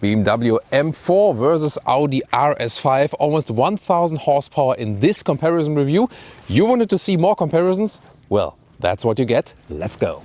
BMW M4 versus Audi RS5, almost 1000 horsepower in this comparison review. You wanted to see more comparisons? Well, that's what you get. Let's go.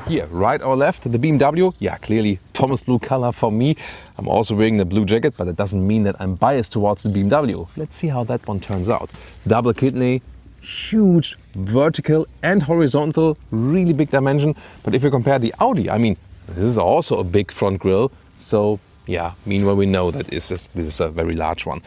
Here, right or left, the BMW, yeah, clearly Thomas blue color for me. I'm also wearing the blue jacket, but it doesn't mean that I'm biased towards the BMW. Let's see how that one turns out. Double kidney, huge vertical and horizontal, really big dimension. But if you compare the Audi, I mean, this is also a big front grille. So yeah, meanwhile we know that this is a very large one.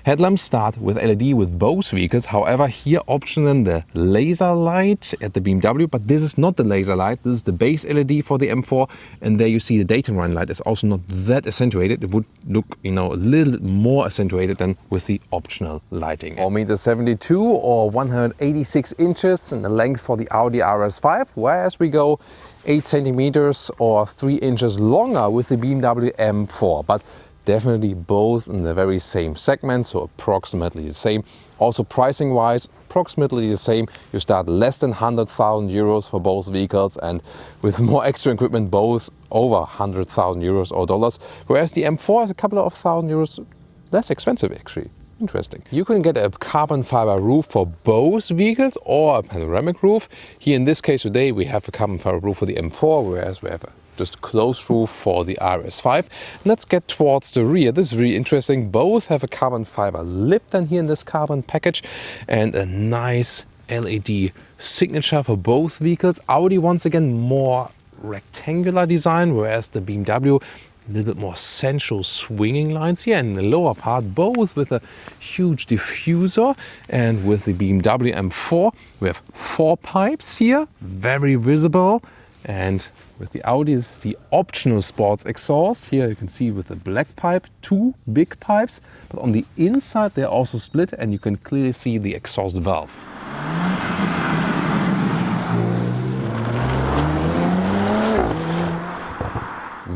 Headlamps start with LED with both vehicles. However, here optional the laser light at the BMW, but this is not the laser light. This is the base LED for the M4, and there you see the daytime running light is also not that accentuated. It would look, you know, a little bit more accentuated than with the optional lighting. 4.72 m or 186 inches in the length for the Audi RS5, whereas we go 8 centimeters or 3 inches longer with the BMW M4, but definitely both in the very same segment, so approximately the same. Also pricing wise, approximately the same. You start less than 100,000 euros for both vehicles, and with more extra equipment, both over 100,000 euros or dollars, whereas the M4 is a couple of thousand euros less expensive actually. Interesting. You can get a carbon fiber roof for both vehicles or a panoramic roof. Here in this case today we have a carbon fiber roof for the M4, whereas we have a just closed roof for the RS5. Let's get towards the rear. This is really interesting. Both have a carbon fiber lip then here in this carbon package, and a nice LED signature for both vehicles. Audi once again more rectangular design, whereas the BMW a little bit more sensual swinging lines here in the lower part, both with a huge diffuser. And with the BMW M4 we have 4 pipes here, very visible. And with the Audi, this is the optional sports exhaust. Here you can see with the black pipe, 2 big pipes, but on the inside they're also split, and you can clearly see the exhaust valve.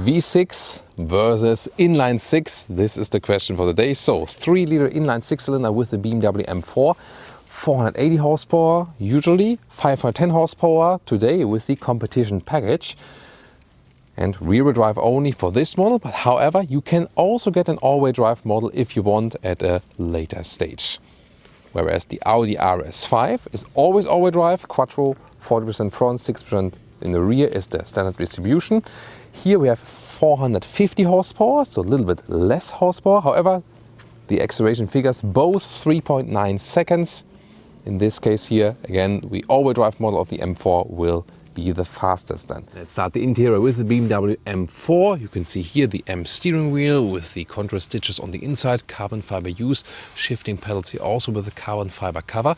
V6 versus inline 6, this is the question for the day. So 3-liter inline 6-cylinder with the BMW M4, 480 horsepower, usually 510 horsepower today with the competition package, and rear-wheel drive only for this model. But however, you can also get an all-wheel drive model if you want at a later stage. Whereas the Audi RS5 is always all-wheel drive, quattro, 40% front, 6% in the rear is the standard distribution. Here we have 450 horsepower, so a little bit less horsepower. However, the acceleration figures both 3.9 seconds. In this case here, again, the all-wheel drive model of the M4 will be the fastest then. Let's start the interior with the BMW M4. You can see here the M steering wheel with the contrast stitches on the inside, carbon fiber use, shifting pedals here also with the carbon fiber cover,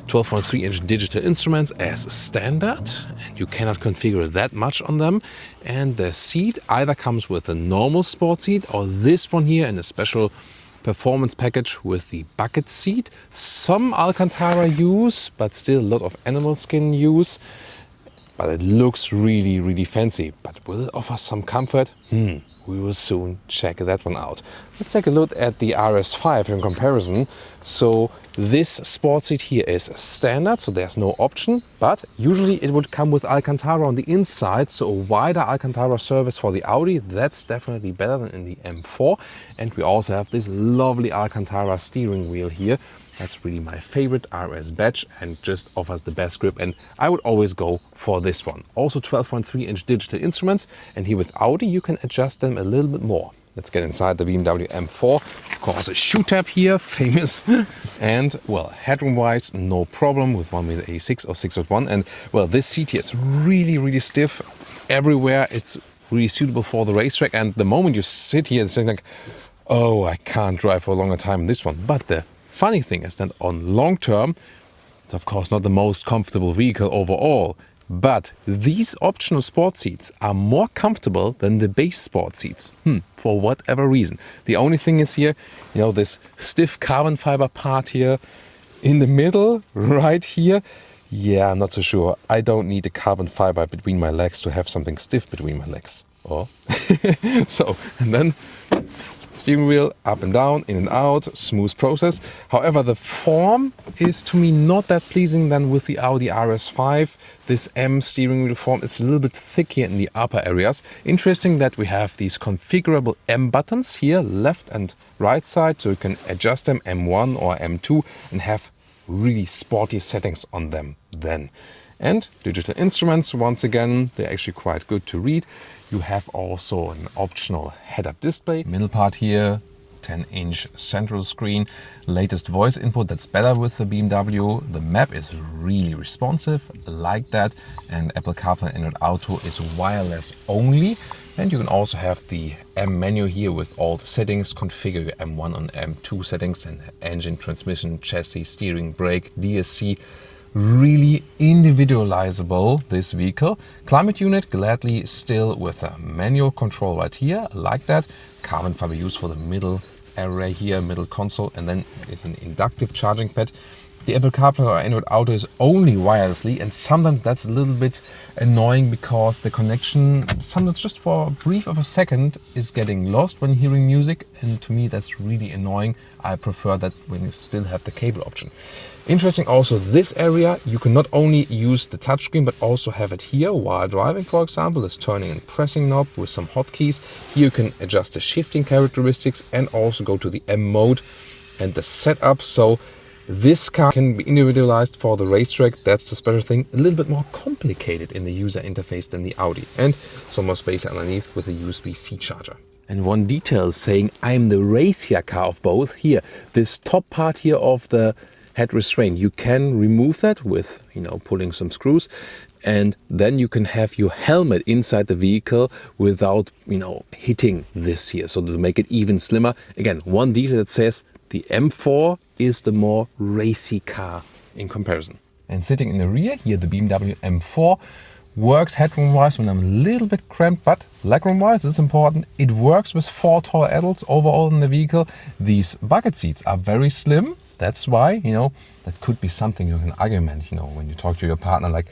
12.3-inch digital instruments as standard, and you cannot configure that much on them. And the seat either comes with a normal sport seat or this one here in a special performance package with the bucket seat. Some Alcantara use, but still a lot of animal skin use. But it looks really, really fancy. But will it offer some comfort? We will soon check that one out. Let's take a look at the RS5 in comparison. So this sport seat here is standard, so there's no option. But usually it would come with Alcantara on the inside, so a wider Alcantara surface for the Audi. That's definitely better than in the M4. And we also have this lovely Alcantara steering wheel here. That's really my favorite RS badge and just offers the best grip, and I would always go for this one. Also 12.3-inch digital instruments, and here with Audi you can adjust them a little bit more. Let's get inside the BMW M4. Of course a shoe tab here, famous. And well, headroom wise no problem with 1.86 m or 6'1", and well, this seat here is really, really stiff everywhere. It's really suitable for the racetrack, and the moment you sit here it's like, oh, I can't drive for a longer time in this one. But the funny thing is that on long term, it's of course not the most comfortable vehicle overall. But these optional sport seats are more comfortable than the base sport seats, for whatever reason. The only thing is here, this stiff carbon fiber part here in the middle, right here. Yeah, I'm not so sure. I don't need a carbon fiber between my legs to have something stiff between my legs. Oh. So, and then steering wheel up and down, in and out, smooth process. However, the form is to me not that pleasing than with the Audi RS5. This M steering wheel form is a little bit thicker in the upper areas. Interesting that we have these configurable M buttons here, left and right side, so you can adjust them M1 or M2 and have really sporty settings on them then. And digital instruments, once again, they're actually quite good to read. You have also an optional head-up display. Middle part here, 10-inch central screen. Latest voice input, that's better with the BMW. The map is really responsive, I like that. And Apple Carplay and Auto is wireless only. And you can also have the M menu here with all the settings. Configure your M1 and M2 settings and engine, transmission, chassis, steering, brake, DSC. Really individualizable, this vehicle. Climate unit, gladly still with a manual control right here. I like that. Carbon fiber used for the middle area here, middle console, and then it's an inductive charging pad. The Apple Carplay or Android Auto is only wirelessly, and sometimes that's a little bit annoying because the connection, sometimes just for a brief of a second, is getting lost when hearing music, and to me that's really annoying. I prefer that when you still have the cable option. Interesting also, this area, you can not only use the touchscreen but also have it here while driving, for example, this turning and pressing knob with some hotkeys. Here you can adjust the shifting characteristics and also go to the M mode and the setup. So this car can be individualized for the racetrack. That's the special thing. A little bit more complicated in the user interface than the Audi. And some more space underneath with a USB-C charger. And one detail saying I'm the racier car of both. Here, this top part here of the head restraint, you can remove that with, pulling some screws. And then you can have your helmet inside the vehicle without, hitting this here. So to make it even slimmer. Again, one detail that says the M4 is the more racy car in comparison. And sitting in the rear here, the BMW M4 works headroom-wise when I'm a little bit cramped, but legroom-wise is important. It works with 4 tall adults overall in the vehicle. These bucket seats are very slim. That's why, that could be something you can argument, when you talk to your partner, like,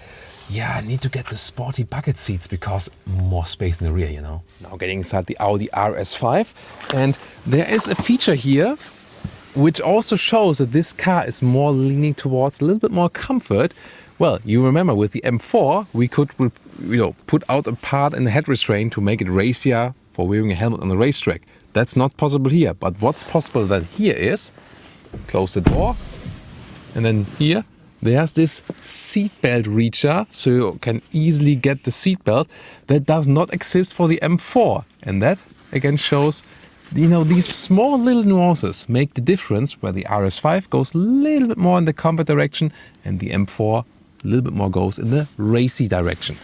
yeah, I need to get the sporty bucket seats because more space in the rear, Now getting inside the Audi RS5. And there is a feature here which also shows that this car is more leaning towards a little bit more comfort. Well, you remember with the M4, we could, put out a part in the head restraint to make it racier for wearing a helmet on the racetrack. That's not possible here. But what's possible then here is, close the door, and then here, there's this seatbelt reacher, so you can easily get the seatbelt. That does not exist for the M4. And that, again, shows these small little nuances make the difference, where the RS5 goes a little bit more in the comfort direction and the M4 a little bit more goes in the racy direction.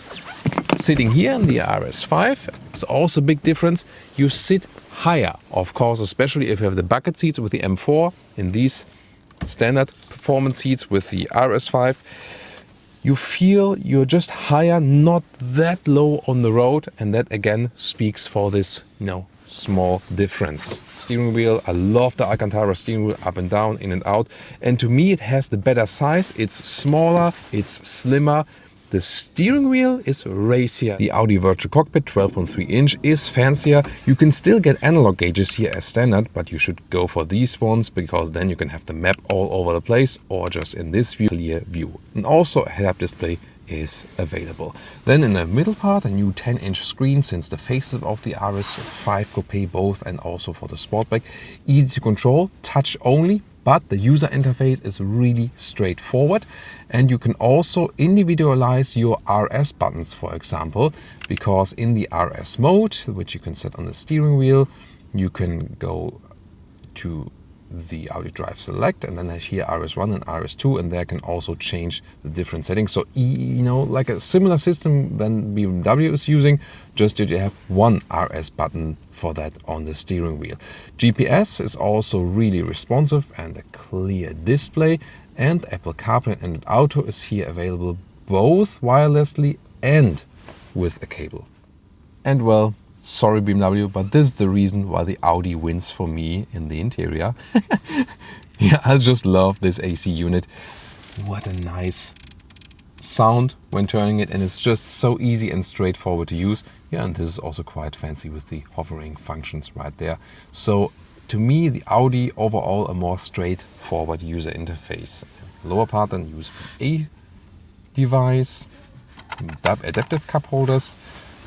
Sitting here in the RS5 is also a big difference. You sit higher, of course, especially if you have the bucket seats with the M4. In these standard performance seats with the RS5, you feel you're just higher, not that low on the road, and that again speaks for this, small difference. Steering wheel, I love the Alcantara steering wheel, up and down, in and out, and to me it has the better size. It's smaller, it's slimmer. The steering wheel is racier. The Audi Virtual Cockpit 12.3 inch is fancier. You can still get analog gauges here as standard, but you should go for these ones because then you can have the map all over the place or just in this view, clear view. And also a head-up display is available. Then in the middle part, a new 10-inch screen since the facelift of the RS5 Coupe both, and also for the Sportback. Easy to control, touch only, but the user interface is really straightforward. And you can also individualize your RS buttons, for example, because in the RS mode, which you can set on the steering wheel, you can go to the Audi Drive Select, and then here RS1 and RS2, and there can also change the different settings. So, like a similar system than BMW is using, just that you have one RS button for that on the steering wheel. GPS is also really responsive and a clear display, and Apple CarPlay and Auto is here available both wirelessly and with a cable. And well, sorry BMW, but this is the reason why the Audi wins for me in the interior. Yeah, I just love this AC unit. What a nice sound when turning it, and it's just so easy and straightforward to use. Yeah, and this is also quite fancy with the hovering functions right there. So to me, the Audi overall a more straightforward user interface. Lower part then USB-A device, adaptive cup holders,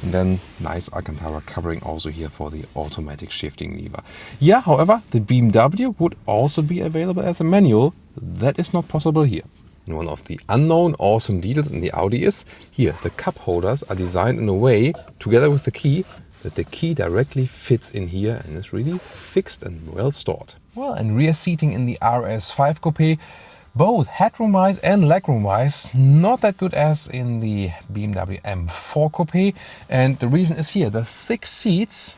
and then nice Alcantara covering also here for the automatic shifting lever. Yeah, however, the BMW would also be available as a manual. That is not possible here. And one of the unknown awesome details in the Audi is here, the cup holders are designed in a way, together with the key, that the key directly fits in here and is really fixed and well stored. Well, and rear seating in the RS5 Coupe, both headroom-wise and legroom-wise, not that good as in the BMW M4 Coupe. And the reason is here, the thick seats,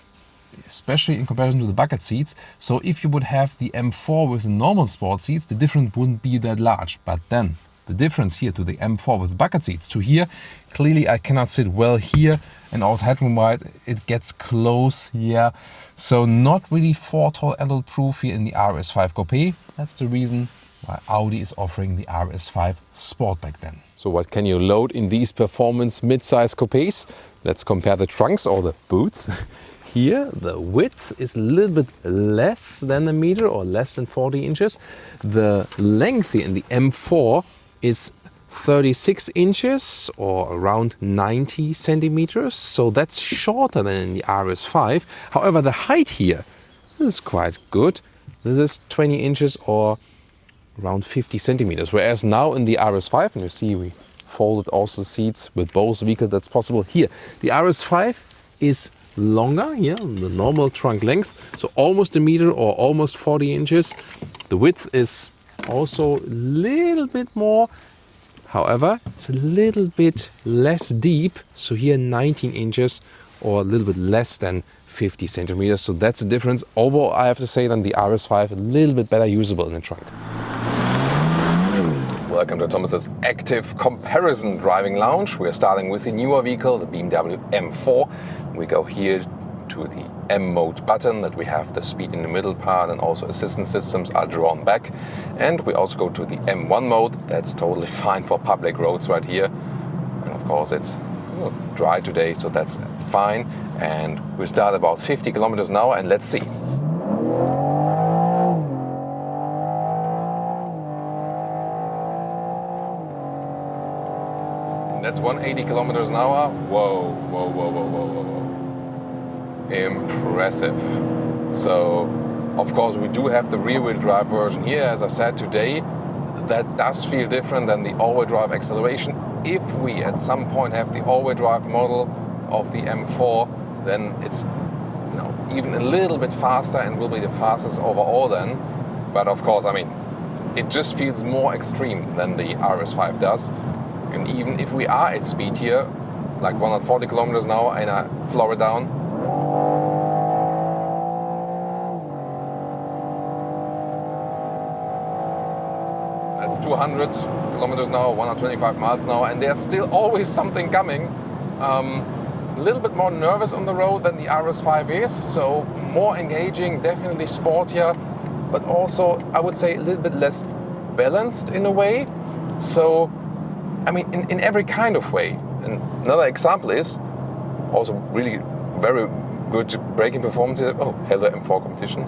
especially in comparison to the bucket seats. So if you would have the M4 with the normal sport seats, the difference wouldn't be that large. But then the difference here to the M4 with bucket seats to here, clearly I cannot sit well here, and also headroom wide, it gets close, yeah. So not really four-tall adult proof here in the RS5 Coupe. That's the reason why Audi is offering the RS5 Sportback then. So what can you load in these performance mid-size coupes? Let's compare the trunks or the boots. Here the width is a little bit less than a meter or less than 40 inches. The length here in the M4 is 36 inches or around 90 centimeters. So that's shorter than in the RS5. However, the height here is quite good. This is 20 inches or around 50 centimeters. Whereas now in the RS5, and you see we folded also seats with both vehicles, that's possible. Here, the RS5 is longer, yeah, the normal trunk length, so almost a meter or almost 40 inches. The width is also a little bit more. However, it's a little bit less deep. So here 19 inches or a little bit less than 50 centimeters. So that's the difference. Overall, I have to say then the RS5 a little bit better usable in the trunk. Welcome to Thomas's Active Comparison Driving Lounge. We're starting with the newer vehicle, the BMW M4. We go here to the M mode button that we have the speed in the middle part, and also assistance systems are drawn back. And we also go to the M1 mode. That's totally fine for public roads right here. And of course it's dry today, so that's fine. And we start about 50 kilometers an hour, and let's see. That's 180 kilometers an hour. Whoa, whoa, whoa, whoa, whoa, whoa, whoa. Impressive. So, of course, we do have the rear-wheel drive version here. As I said today, that does feel different than the all-wheel drive acceleration. If we at some point have the all-wheel drive model of the M4, then it's even a little bit faster and will be the fastest overall then. But of course, I mean, it just feels more extreme than the RS5 does. And even if we are at speed here, like 140 kilometers an hour, and I floor it down, that's 200 kilometers an hour, 125 miles an hour, and there's still always something coming. A little bit more nervous on the road than the RS5 is, so more engaging, definitely sportier, but also I would say a little bit less balanced in a way. So I mean, in every kind of way. And another example is also really very good braking performance. Oh, hello M4 competition.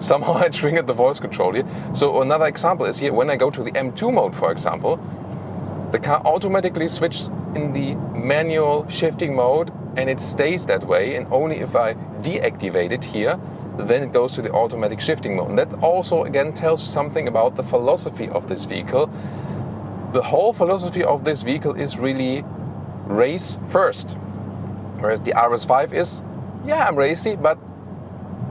Somehow I triggered the voice control here. So another example is here, when I go to the M2 mode, for example, the car automatically switches in the manual shifting mode, and it stays that way. And only if I deactivate it here, then it goes to the automatic shifting mode. And that also, again, tells you something about the philosophy of this vehicle. The whole philosophy of this vehicle is really race first. Whereas the RS5 is, yeah, I'm racy, but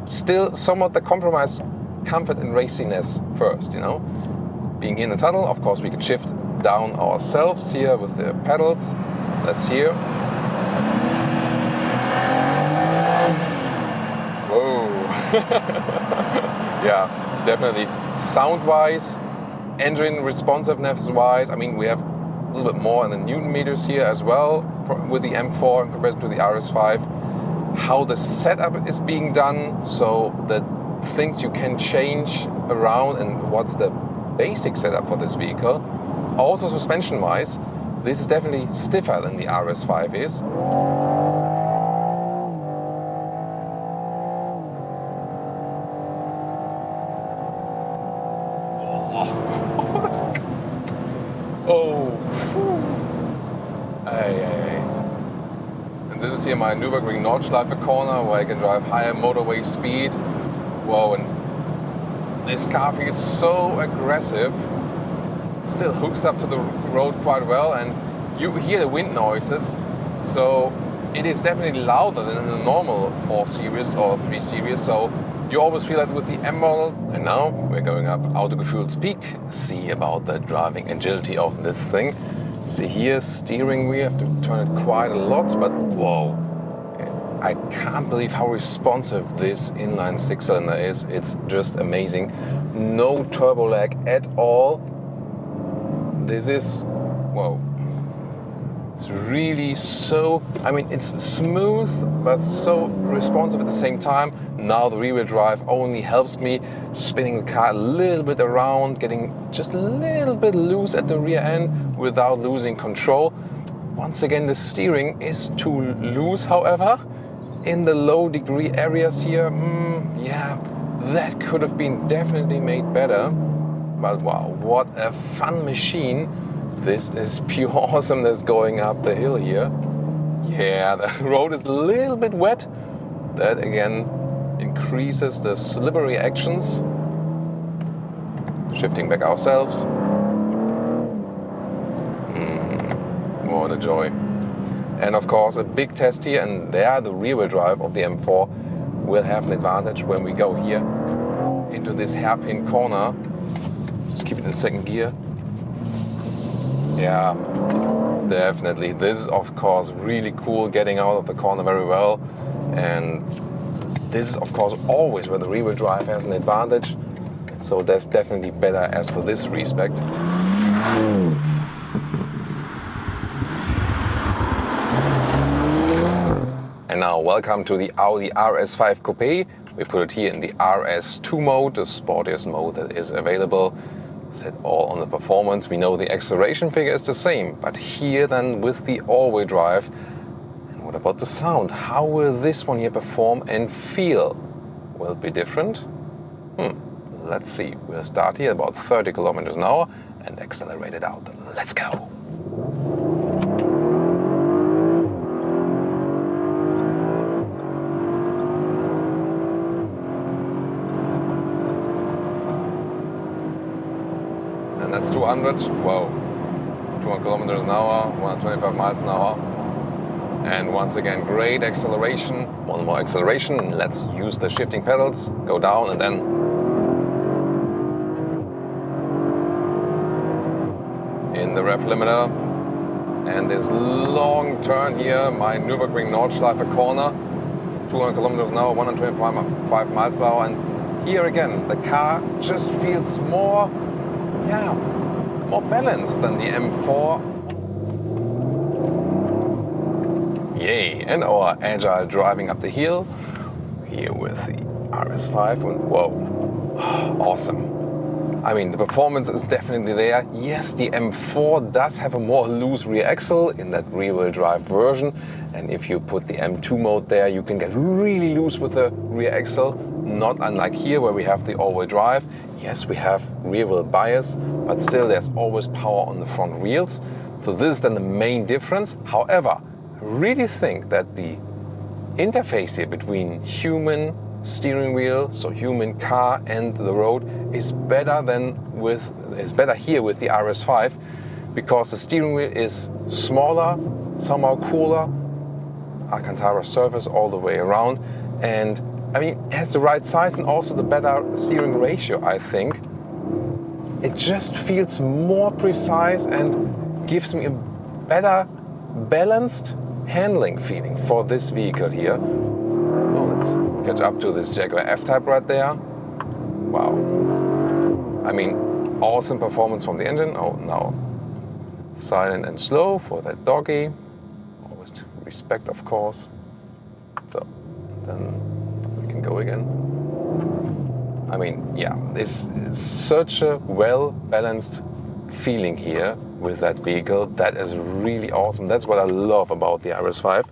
still somewhat the compromise comfort and raciness first, Being in the tunnel, of course, we can shift down ourselves here with the pedals. That's here. Whoa. Yeah, definitely. Sound-wise, engine responsiveness-wise, I mean, we have a little bit more in the Newton meters here as well with the M4 in comparison to the RS5. How the setup is being done, so the things you can change around and what's the basic setup for this vehicle. Also suspension wise, this is definitely stiffer than the RS5 is. Oh, and this is here my Nürburgring Nordschleife corner where I can drive higher motorway speed. Whoa, and this car feels so aggressive. Still hooks up to the road quite well, and you hear the wind noises. So it is definitely louder than in a normal 4 Series or 3 Series. So you always feel that with the M models. And now we're going up Autogefühl's peak. See about the driving agility of this thing. See here, steering wheel, have to turn it quite a lot, but whoa. I can't believe how responsive this inline 6-cylinder is. It's just amazing. No turbo lag at all. This is, whoa. It's really so, I mean, it's smooth, but so responsive at the same time. Now the rear-wheel drive only helps me spinning the car a little bit around, getting just a little bit loose at the rear end without losing control. Once again, the steering is too loose, however. In the low degree areas here, yeah, that could have been definitely made better. But wow, what a fun machine. This is pure awesomeness going up the hill here. Yeah, the road is a little bit wet. That again increases the slippery actions. Shifting back ourselves. What a joy. And of course a big test here, and there the rear-wheel drive of the M4 will have an advantage when we go here into this hairpin corner. Just keep it in second gear. Yeah, definitely. This is of course really cool, getting out of the corner very well. And this is of course always where the rear-wheel drive has an advantage. So that's definitely better as for this respect. And now welcome to the Audi RS5 Coupe. We put it here in the RS2 mode, the sportiest mode that is available. Set all on the performance. We know the acceleration figure is the same, but here then with the all-wheel drive. And what about the sound? How will this one here perform and feel? Will it be different? Let's see. We'll start here about 30 kilometers an hour and accelerate it out. Let's go. And that's 200. Whoa. 200 kilometers an hour, 125 miles an hour. And once again, great acceleration. One more acceleration. Let's use the shifting pedals. Go down and then in the ref limiter. And this long turn here, my Nürburgring Nordschleife corner. 200 kilometers an hour, 125 miles per hour. And here again, the car just feels more balanced than the M4. Yay! And our agile driving up the hill here with the RS5. And whoa, awesome. I mean, the performance is definitely there. Yes, the M4 does have a more loose rear axle in that rear-wheel drive version. And if you put the M2 mode there, you can get really loose with the rear axle. Not unlike here where we have the all-wheel drive. Yes, we have rear-wheel bias, but still there's always power on the front wheels. So this is then the main difference. However, I really think that the interface here between human steering wheel, so human car and the road, is better here with the RS5, because the steering wheel is smaller, somehow cooler, Alcantara surface all the way around, and I mean it has the right size and also the better steering ratio. I think it just feels more precise and gives me a better balanced handling feeling for this vehicle here. Oh, let's catch up to this Jaguar F-Type right there. Wow. I mean, awesome performance from the engine. Oh, now silent and slow for that doggy. Always respect, of course. So then we can go again. I mean, yeah, it's such a well-balanced feeling here with that vehicle. That is really awesome. That's what I love about the RS5.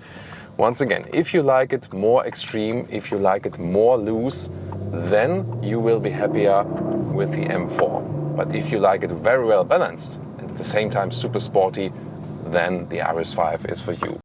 Once again, if you like it more extreme, if you like it more loose, then you will be happier with the M4. But if you like it very well balanced and at the same time super sporty, then the RS5 is for you.